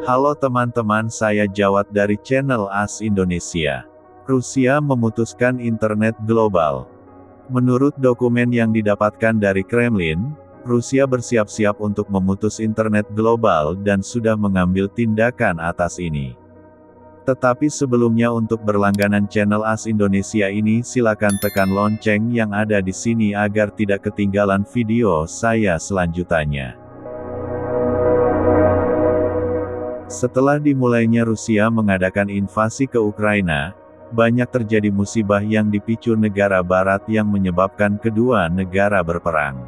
Halo teman-teman, saya Jawad dari channel AS Indonesia. Rusia memutuskan internet global. Menurut dokumen yang didapatkan dari Kremlin, Rusia bersiap-siap untuk memutus internet global dan sudah mengambil tindakan atas ini. Tetapi sebelumnya untuk berlangganan channel AS Indonesia ini silakan tekan lonceng yang ada di sini agar tidak ketinggalan video saya selanjutnya. Setelah dimulainya Rusia mengadakan invasi ke Ukraina, banyak terjadi musibah yang dipicu negara barat yang menyebabkan kedua negara berperang.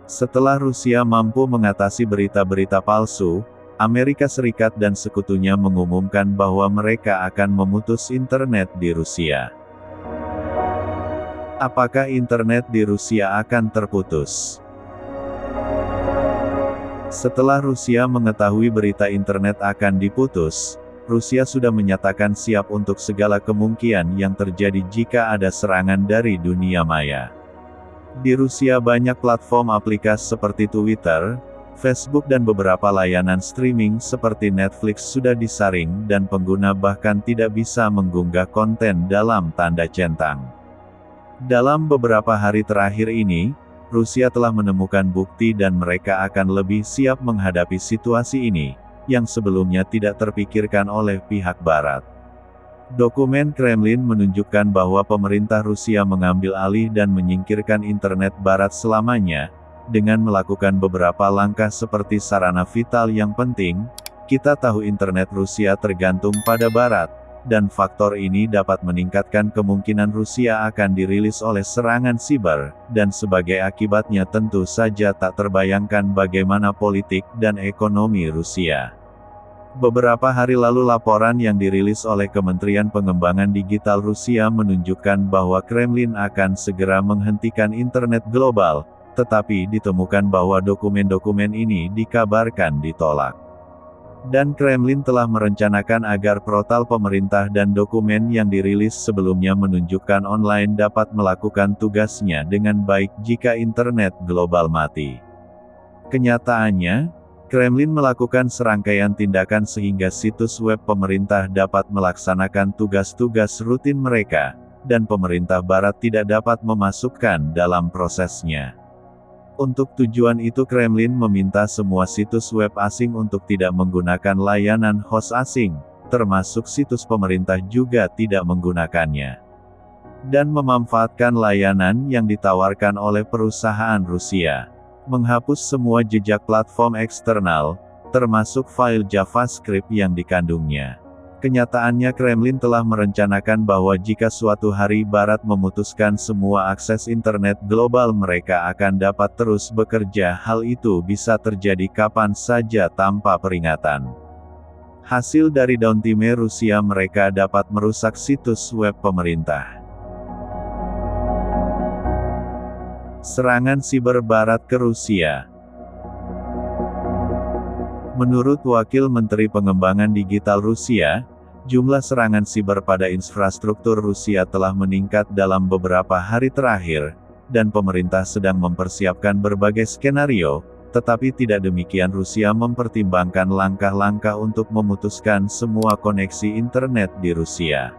Setelah Rusia mampu mengatasi berita-berita palsu, Amerika Serikat dan sekutunya mengumumkan bahwa mereka akan memutus internet di Rusia. Apakah internet di Rusia akan terputus? Setelah Rusia mengetahui berita internet akan diputus, Rusia sudah menyatakan siap untuk segala kemungkinan yang terjadi jika ada serangan dari dunia maya. Di Rusia banyak platform aplikasi seperti Twitter, Facebook dan beberapa layanan streaming seperti Netflix sudah disaring dan pengguna bahkan tidak bisa mengunggah konten dalam tanda centang. Dalam beberapa hari terakhir ini, Rusia telah menemukan bukti dan mereka akan lebih siap menghadapi situasi ini, yang sebelumnya tidak terpikirkan oleh pihak Barat. Dokumen Kremlin menunjukkan bahwa pemerintah Rusia mengambil alih dan menyingkirkan internet Barat selamanya, dengan melakukan beberapa langkah seperti sarana vital yang penting. Kita tahu internet Rusia tergantung pada Barat, dan faktor ini dapat meningkatkan kemungkinan Rusia akan dirilis oleh serangan siber, dan sebagai akibatnya tentu saja tak terbayangkan bagaimana politik dan ekonomi Rusia. Beberapa hari lalu laporan yang dirilis oleh Kementerian Pengembangan Digital Rusia menunjukkan bahwa Kremlin akan segera menghentikan internet global, tetapi ditemukan bahwa dokumen-dokumen ini dikabarkan ditolak. Dan Kremlin telah merencanakan agar portal pemerintah dan dokumen yang dirilis sebelumnya menunjukkan online dapat melakukan tugasnya dengan baik jika internet global mati. Kenyataannya, Kremlin melakukan serangkaian tindakan sehingga situs web pemerintah dapat melaksanakan tugas-tugas rutin mereka, dan pemerintah Barat tidak dapat memasukkan dalam prosesnya. Untuk tujuan itu Kremlin meminta semua situs web asing untuk tidak menggunakan layanan host asing, termasuk situs pemerintah juga tidak menggunakannya. Dan memanfaatkan layanan yang ditawarkan oleh perusahaan Rusia. Menghapus semua jejak platform eksternal, termasuk file JavaScript yang dikandungnya. Kenyataannya Kremlin telah merencanakan bahwa jika suatu hari Barat memutuskan semua akses internet global mereka akan dapat terus bekerja. Hal itu bisa terjadi kapan saja tanpa peringatan. Hasil dari downtime Rusia mereka dapat merusak situs web pemerintah. Serangan siber Barat ke Rusia. Menurut Wakil Menteri Pengembangan Digital Rusia, jumlah serangan siber pada infrastruktur Rusia telah meningkat dalam beberapa hari terakhir, dan pemerintah sedang mempersiapkan berbagai skenario, tetapi tidak demikian Rusia mempertimbangkan langkah-langkah untuk memutuskan semua koneksi internet di Rusia.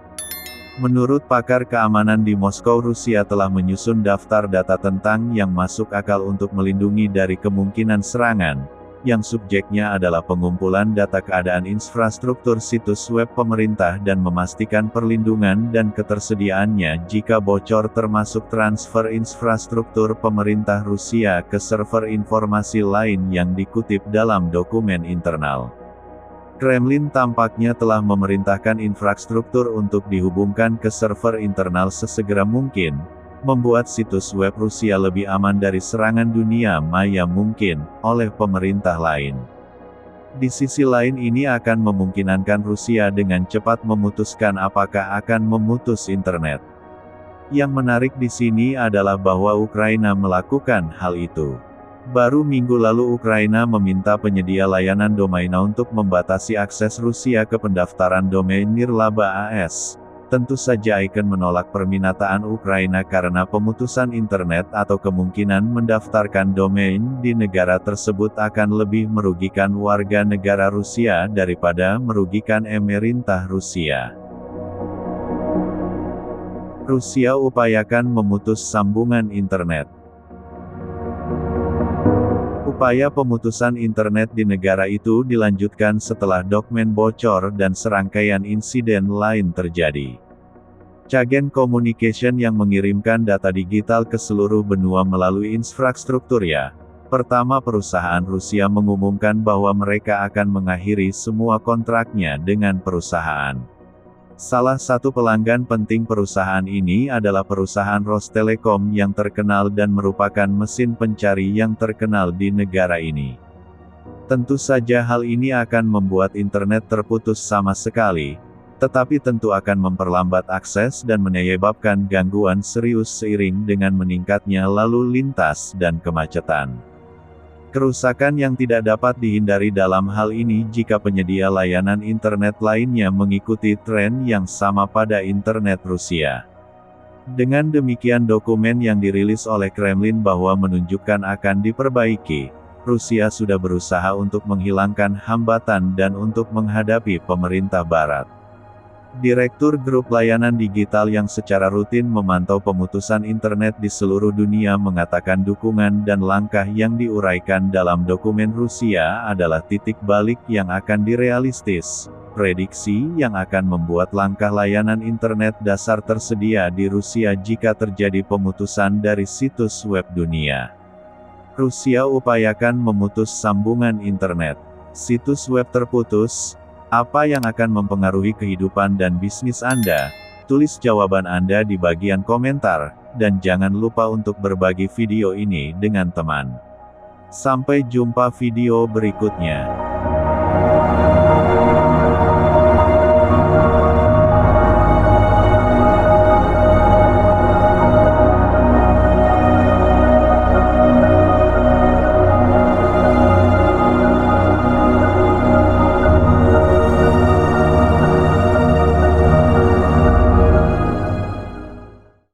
Menurut pakar keamanan di Moskow, Rusia telah menyusun daftar data tentang yang masuk akal untuk melindungi dari kemungkinan serangan, yang subjeknya adalah pengumpulan data keadaan infrastruktur situs web pemerintah dan memastikan perlindungan dan ketersediaannya jika bocor, termasuk transfer infrastruktur pemerintah Rusia ke server informasi lain yang dikutip dalam dokumen internal. Kremlin tampaknya telah memerintahkan infrastruktur untuk dihubungkan ke server internal sesegera mungkin, membuat situs web Rusia lebih aman dari serangan dunia maya mungkin, oleh pemerintah lain. Di sisi lain ini akan memungkinkan Rusia dengan cepat memutuskan apakah akan memutus internet. Yang menarik di sini adalah bahwa Ukraina melakukan hal itu. Baru minggu lalu Ukraina meminta penyedia layanan domain untuk membatasi akses Rusia ke pendaftaran domain nirlaba.as. Tentu saja Icon menolak permintaan Ukraina karena pemutusan internet atau kemungkinan mendaftarkan domain di negara tersebut akan lebih merugikan warga negara Rusia daripada merugikan pemerintah Rusia. Rusia upayakan memutus sambungan internet. Upaya pemutusan internet di negara itu dilanjutkan setelah dokumen bocor dan serangkaian insiden lain terjadi. Chagen Communication yang mengirimkan data digital ke seluruh benua melalui infrastrukturnya. Pertama, perusahaan Rusia mengumumkan bahwa mereka akan mengakhiri semua kontraknya dengan perusahaan. Salah satu pelanggan penting perusahaan ini adalah perusahaan Rostelekom yang terkenal dan merupakan mesin pencari yang terkenal di negara ini. Tentu saja hal ini akan membuat internet terputus sama sekali, tetapi tentu akan memperlambat akses dan menyebabkan gangguan serius seiring dengan meningkatnya lalu lintas dan kemacetan. Kerusakan yang tidak dapat dihindari dalam hal ini jika penyedia layanan internet lainnya mengikuti tren yang sama pada internet Rusia. Dengan demikian, dokumen yang dirilis oleh Kremlin bahwa menunjukkan akan diperbaiki, Rusia sudah berusaha untuk menghilangkan hambatan dan untuk menghadapi pemerintah Barat. Direktur Grup Layanan Digital yang secara rutin memantau pemutusan internet di seluruh dunia mengatakan dukungan dan langkah yang diuraikan dalam dokumen Rusia adalah titik balik yang akan direalistis, prediksi yang akan membuat langkah layanan internet dasar tersedia di Rusia jika terjadi pemutusan dari situs web dunia. Rusia upayakan memutus sambungan internet. Situs web terputus. Apa yang akan mempengaruhi kehidupan dan bisnis Anda? Tulis jawaban Anda di bagian komentar, dan jangan lupa untuk berbagi video ini dengan teman. Sampai jumpa video berikutnya.